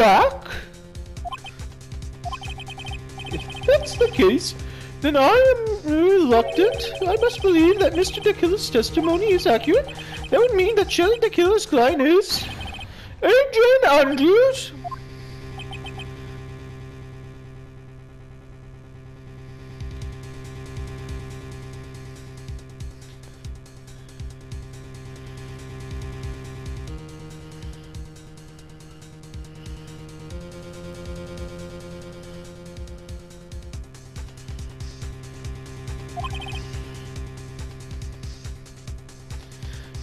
back? If that's the case, then I am reluctant. I must believe that Mr. De Killer's testimony is accurate. That would mean that Shelley De Killer's client is Adrian Andrews.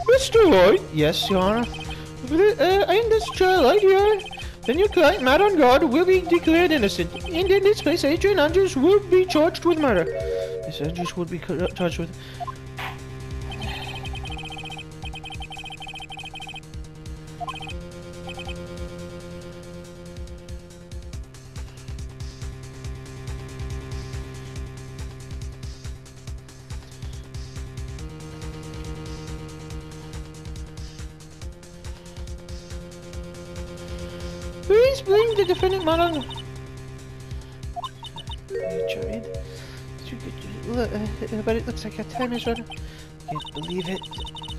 Mr. Wright? Yes, Your Honor. In this trial right here, then your client, Matt on guard, will be declared innocent. And in this case, Adrian Andrews will be charged with murder. Yes, Andrews would be charged with... Please bring the defendant Matt on... But it looks like our time is running. Can't believe it.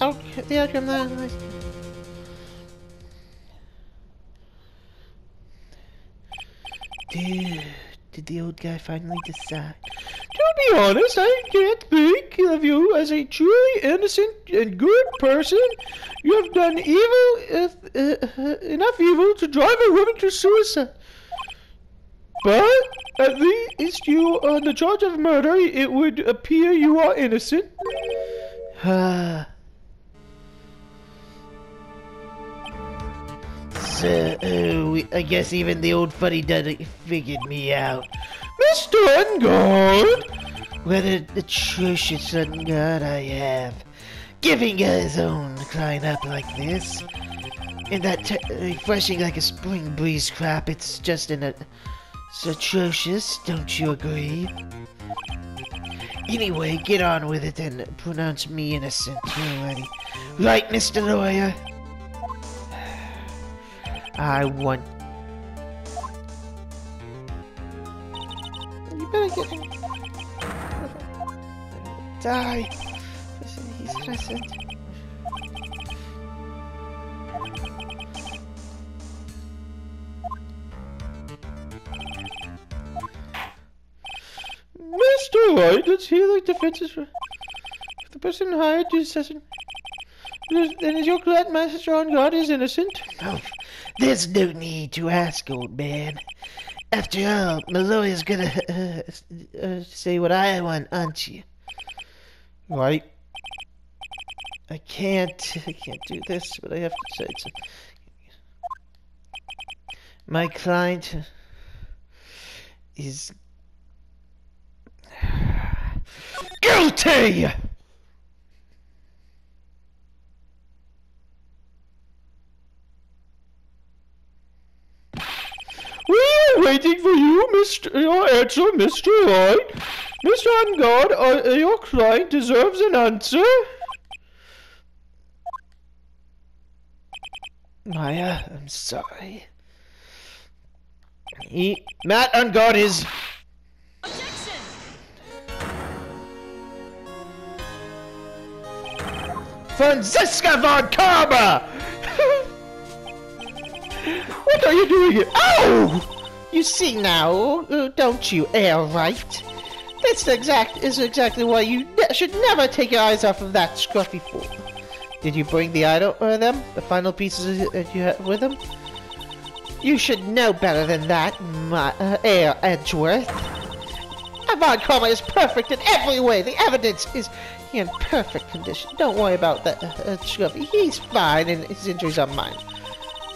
Oh, the outcome there. Did the old guy finally decide? To be honest, I can't think of you as a truly innocent and good person. You have done enough evil to drive a woman to suicide. But at least you, on the charge of murder, it would appear you are innocent. So, I guess even the old fuddy-duddy figured me out. Mr. Ungard! What an atrocious Ungard I have. Giving his own client up like this. And that refreshing like a spring breeze crap, it's just it's atrocious, don't you agree? Anyway, get on with it and pronounce me innocent already. Right, Mr. Lawyer? I want... You better get him. Die. He's innocent. Mr. Wright, let's hear the defenses. If the person hired you doesn't... Then is your client, Master on guard, is innocent? Oh, there's no need to ask, old man. After all, my lawyer's gonna say what I want, aren't you? Right. I can't do this, but I have to say it. My client is guilty! We're waiting for you, your answer, Mr. Wright. Mr. On guard, your client deserves an answer. Maya, I'm sorry. Matt on guard is... Objection! Franziska von Karma! What are you doing here? Oh! You see now, don't you, Wright? That's exactly why you should never take your eyes off of that scruffy fool. Did you bring the idol or them? The final pieces that you had with them? You should know better than that, my Edgeworth. Von Karma is perfect in every way. The evidence is in perfect condition. Don't worry about that scruffy. He's fine and his injuries are minor.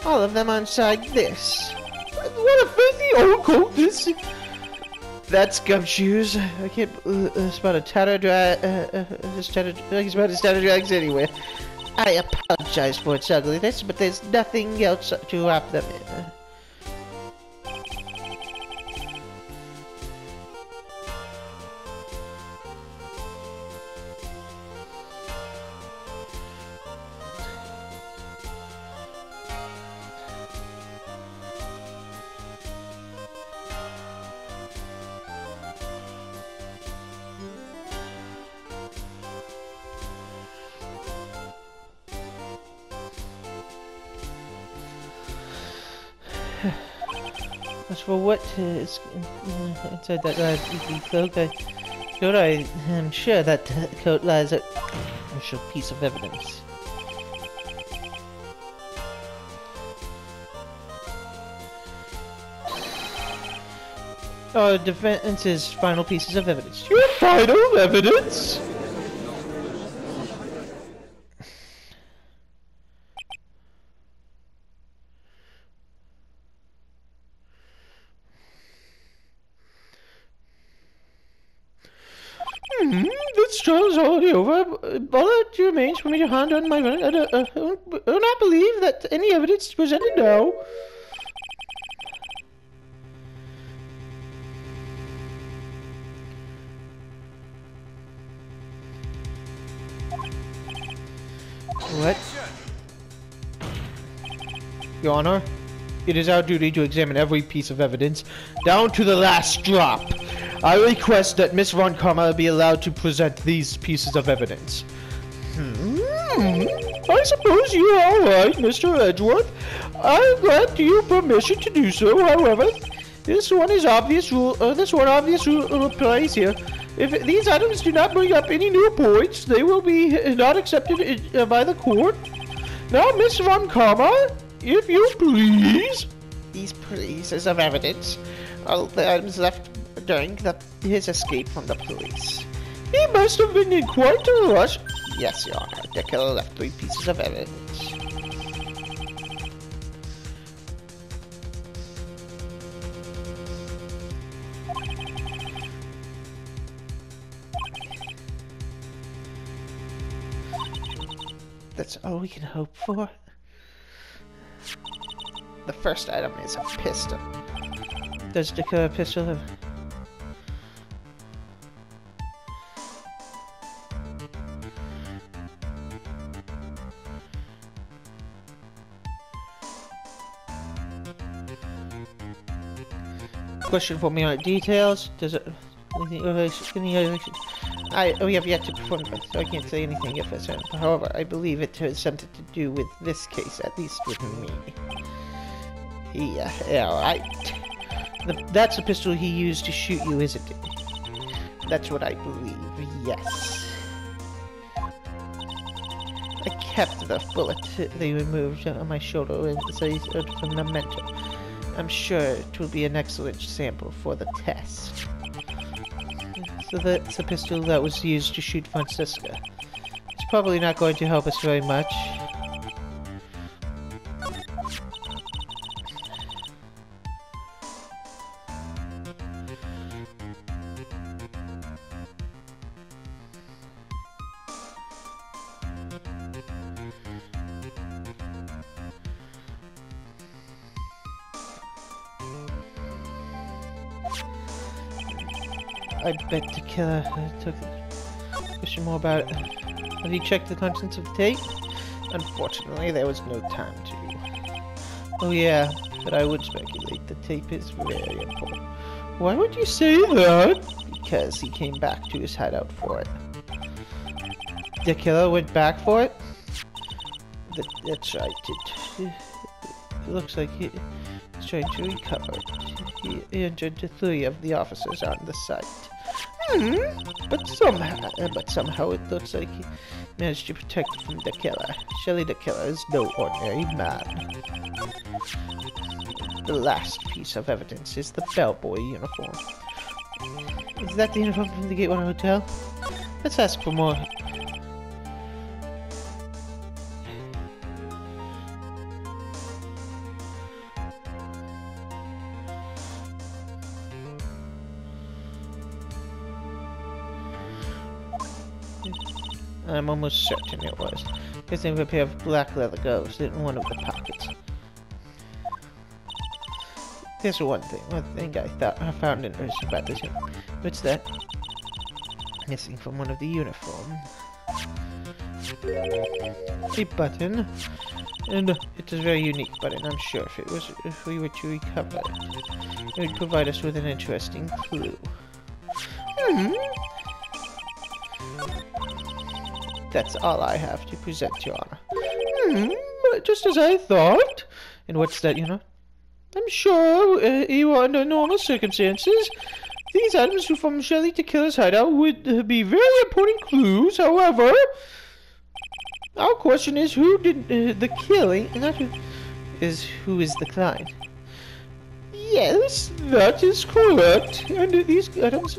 All of them on side this. What a filthy old coat this. That's Gumshoes. I can't spot a tattered he's about his tattered rags anyway. I apologize for its ugliness, but there's nothing else to wrap them in. As for what is inside that cloak, I am sure that coat lies a crucial piece of evidence. Our defense's final pieces of evidence. Your final evidence? This trial is already over. All that remains for me to hand on my verdict. I do not believe that any evidence is presented now. What? Your Honor, it is our duty to examine every piece of evidence, down to the last drop. I request that Miss Von Karma be allowed to present these pieces of evidence. I suppose you are right, Mr. Edgeworth. I grant you permission to do so. However, this one obvious rule applies here. If these items do not bring up any new points, they will be not accepted by the court. Now, Miss Von Karma, if you please. These pieces of evidence are the items left during his escape from the police. He must have been in quite a rush. Yes, Your Honor. The killer left 3 pieces of evidence. That's all we can hope for. The first item is a pistol. Does the killer pistol have... Question for me on details. Does it... We have yet to perform this, so I can't say anything if it's certain. However, I believe it has something to do with this case, at least with me. Yeah, right. That's the pistol he used to shoot you, isn't it? That's what I believe, yes. I kept the bullet they removed on my shoulder and from the memento. I'm sure it will be an excellent sample for the test. So that's the pistol that was used to shoot Francisca. It's probably not going to help us very much. I bet the killer took a question more about it. Have you checked the contents of the tape? Unfortunately, there was no time to. Oh yeah, but I would speculate the tape is very important. Why would you say that? Because he came back to his hideout for it. The killer went back for it? That's right. It looks like he's trying to recover it. He injured 3 of the officers on the site. But somehow it looks like he managed to protect it from the killer. Shelley the killer is no ordinary man. The last piece of evidence is the bellboy uniform. Is that the uniform from the Gateway Hotel? Let's ask for more. I'm almost certain it was. Because they have a pair of black leather gloves in one of the pockets. There's one thing I found interesting about this. What's that? Missing from one of the uniforms. A button. And it is a very unique button. I'm sure if we were to recover it would provide us with an interesting clue. That's all I have to present, Your Honor. Just as I thought. And what's that, you know? I'm sure you are under normal circumstances. These items from Shelley to Killer's hideout would be very important clues. However, our question is who did the killing, not who is the client. Yes, that is correct. And these items.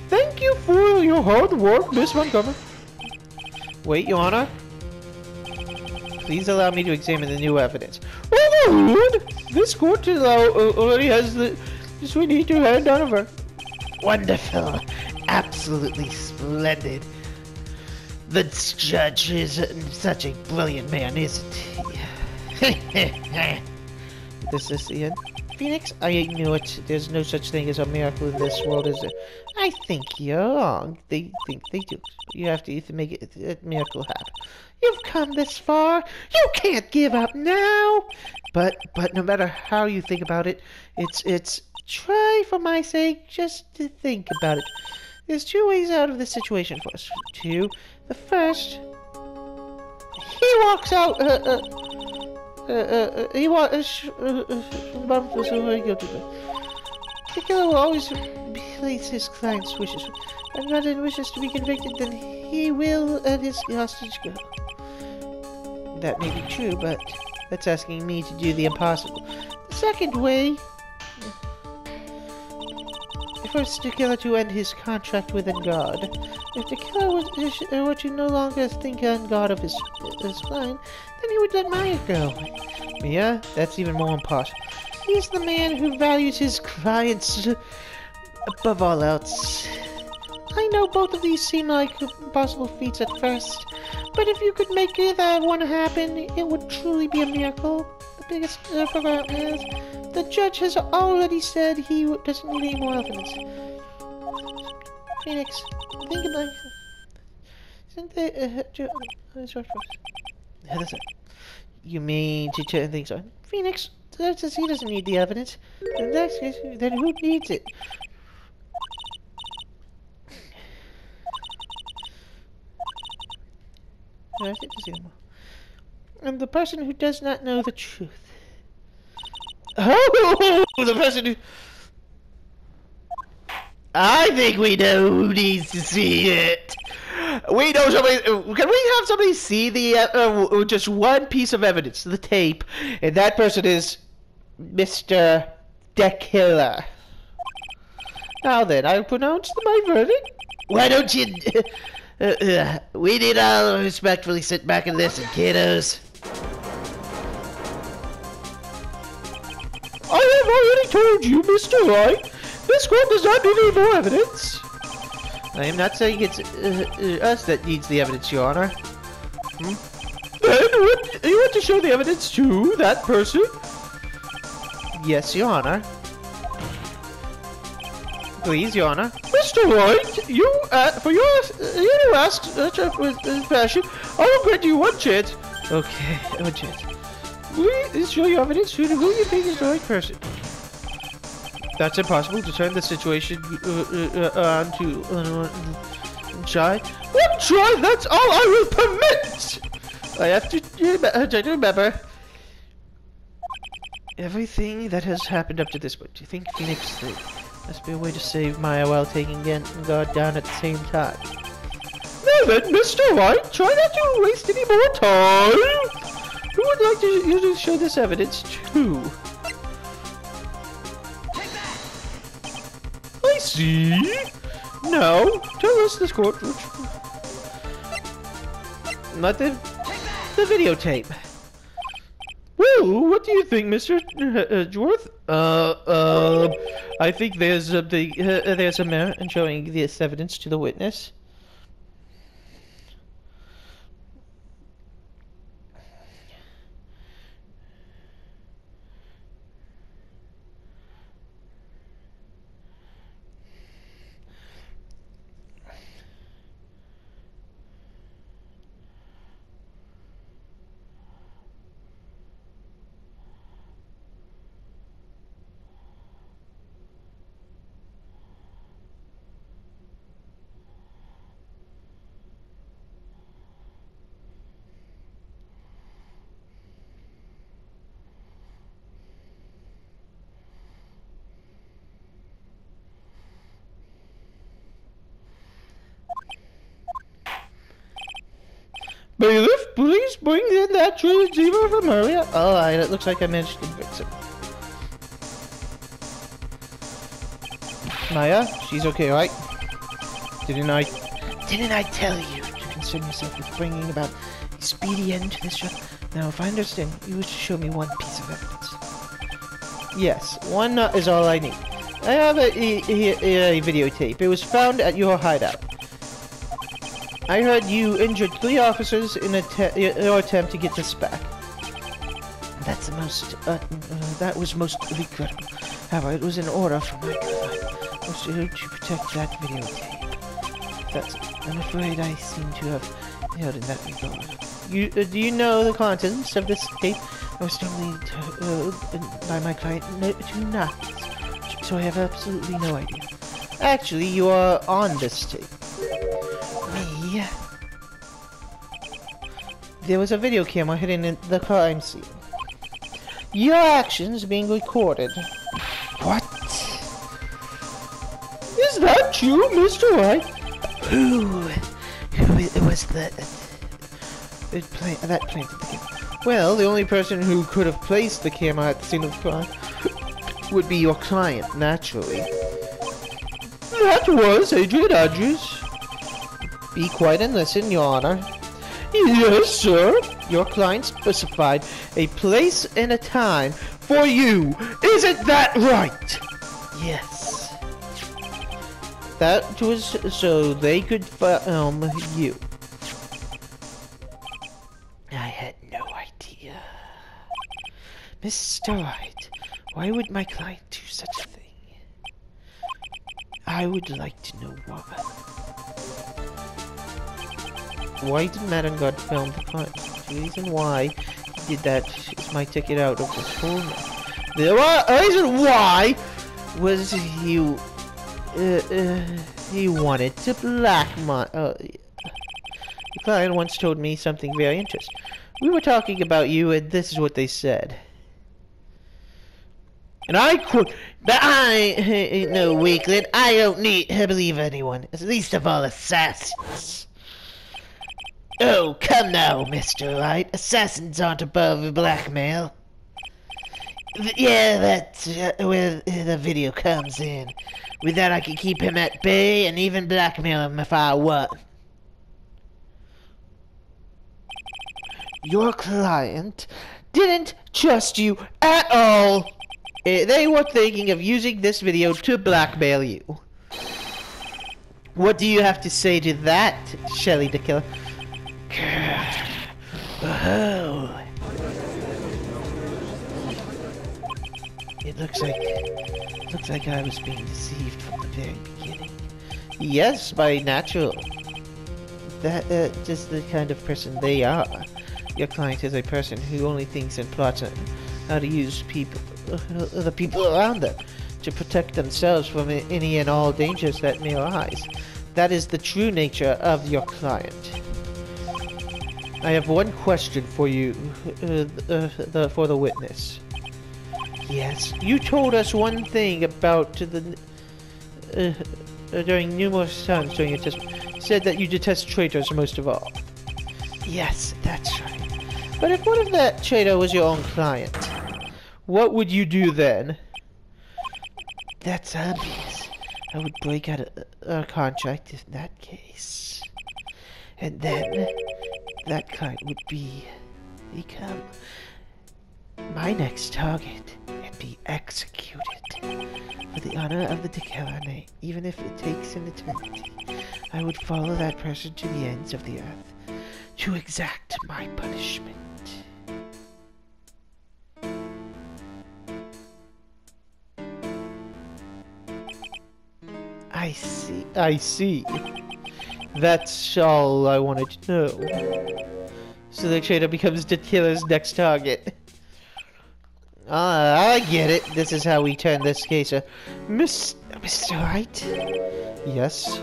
Thank you for your hard work, Miss Montgomery. Wait, Your Honor. Please allow me to examine the new evidence. Overruled! This court already has the... Just we need to hand down a verdict. Wonderful. Absolutely splendid. The judge is such a brilliant man, isn't he? This is the end. Phoenix, I knew it. There's no such thing as a miracle in this world, is there? I think you're wrong. They think they do. You have to make it a miracle happen. You've come this far. You can't give up now. But no matter how you think about it, it's try for my sake just to think about it. There's two ways out of this situation for us. Two. The first, he walks out. He walks. The killer will always place his client's wishes. And rather than wishes to be convicted, then he will let his hostage go. That may be true, but that's asking me to do the impossible. The second way, force the killer to end his contract with God. If the killer were to no longer think on God of his client, then he would let Maya go. Mia, that's even more impossible. He's the man who values his clients above all else. I know both of these seem like impossible feats at first, but if you could make either one happen, it would truly be a miracle. The biggest problem is, the judge has already said he doesn't need any more evidence. Phoenix, think about it. Isn't there that's it. You mean to turn things on? Phoenix, he doesn't need the evidence. In that case, then who needs it? And the person who does not know the truth. Oh, the person who... I think we know who needs to see it. We know somebody... Can we have somebody see the... just one piece of evidence, the tape, and that person is Mr. Dekiller. Now then, I pronounce my verdict. Why don't you... we need all respectfully sit back and listen, kiddos. I have already told you, Mr. Wright. This court does not need any more evidence. I am not saying it's us that needs the evidence, Your Honor. Then you want to show the evidence to that person? Yes, Your Honor. Please, Your Honor. Mr. Wright, you ask such a fashion. I will grant you one chance. Okay, one chance. Please show your evidence to who you think is the right person. That's impossible to turn the situation on to try. One try, that's all I will permit! I have to remember everything that has happened up to this point. Do you think Phoenix must be a way to save Maya while taking God down at the same time? Now then, Mr. Wright, try not to waste any more time! Who would like you to show this evidence to? I see. Now, tell us this court. Not the videotape. Woo! What do you think, Mr. Dwarf? I think there's a merit in showing this evidence to the witness. Bailiff, please bring in that Trilogy from earlier. Alright, it looks like I managed to fix it. Maya, she's okay, right? Didn't I tell you to concern yourself with bringing about a speedy end to this show? Now, if I understand, you wish to show me one piece of evidence. Yes, one nut is all I need. I have a videotape. It was found at your hideout. I heard you injured 3 officers in your attempt to get this back. That's the most, that was most regrettable. However, it was an order from my client to protect that videotape. I'm afraid I seem to have failed in that regard. Do you know the contents of this tape? I was strongly told by my client to not, so I have absolutely no idea. Actually, you are on this tape. Me? There was a video camera hidden in the crime scene. Your actions being recorded. What? Is that true, Mr. Wright? Who was that planted the camera? Well, the only person who could have placed the camera at the scene of the crime would be your client, naturally. That was Adrian Andrews. Be quiet and listen, Your Honor. Yes, sir. Your client specified a place and a time for you. Isn't that right? Yes. That was so they could film you. I had no idea. Mr. Wright, why would my client do such a thing? I would like to know why. Why did Madam God film the crime? The reason why he did that is my ticket out of this whole mess. The reason why was he wanted to blackmail. The client once told me something very interesting. We were talking about you, and this is what they said. And I quote, no, weakling, I don't need to believe anyone, at least of all assassins. Oh, come now, Mr. Wright. Assassins aren't above blackmail. Yeah, that's where the video comes in. With that, I can keep him at bay and even blackmail him if I want. Your client didn't trust you at all. They were thinking of using this video to blackmail you. What do you have to say to that, Shelley the Killer? Oh. It looks like I was being deceived from the very beginning. Yes, by natural. That's just the kind of person they are. Your client is a person who only thinks and plots on how to use the people around them to protect themselves from any and all dangers that may arise. That is the true nature of your client. I have one question for you, for the witness. Yes, you told us one thing about during numerous times during your testimony. Said that you detest traitors most of all. Yes, that's right. But if one of that traitor was your own client, what would you do then? That's obvious. I would break out a contract in that case. And then that client would become my next target and be executed for the honor of the Dekela name, even if it takes an eternity. I would follow that person to the ends of the earth to exact my punishment. I see. That's all I wanted to know. So the traitor becomes the killer's next target. I get it. This is how we turn this case. Mr. Wright? Yes?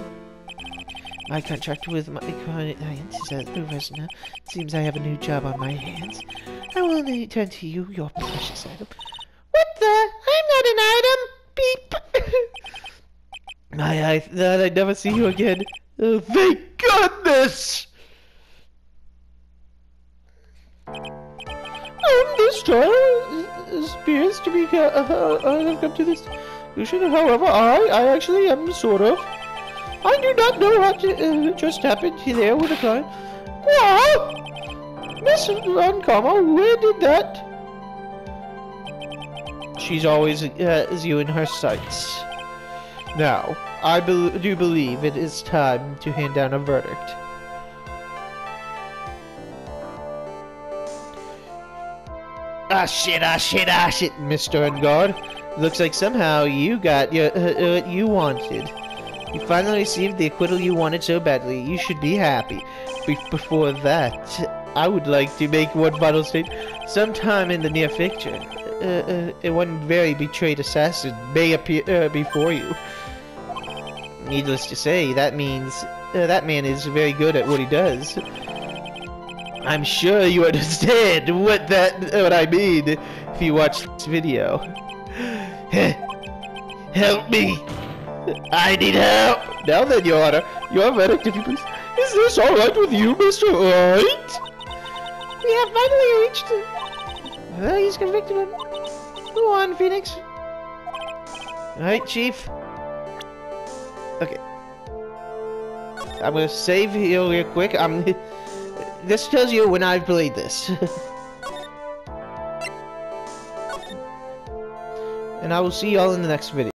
My contract with my client is over now. Seems I have a new job on my hands. I will return to you your precious item. What the? I'm not an item! Beep! I thought I'd never see you again. Oh, thank goodness! trial appears to be I've come to this conclusion. However, I actually am sort of. I do not know what just happened there with the client. What? Miss Uncoma, where did that? She's always has you in her sights. Now, I do believe it is time to hand down a verdict. Ah shit, Mr. Ungard. Looks like somehow you got your, what you wanted. You finally received the acquittal you wanted so badly. You should be happy. Before that, I would like to make one final statement. Sometime in the near future, one very betrayed assassin may appear before you. Needless to say, that means that man is very good at what he does. I'm sure you understand what I mean if you watch this video. Help me! I need help! Now then, Your Honor, your verdict, if you please. Is this alright with you, Mr. Wright? We have finally reached... Well, he's convicted him. Go on, Phoenix. Alright, Chief. Okay. I'm gonna save here real quick. This tells you when I've played this. And I will see y'all in the next video.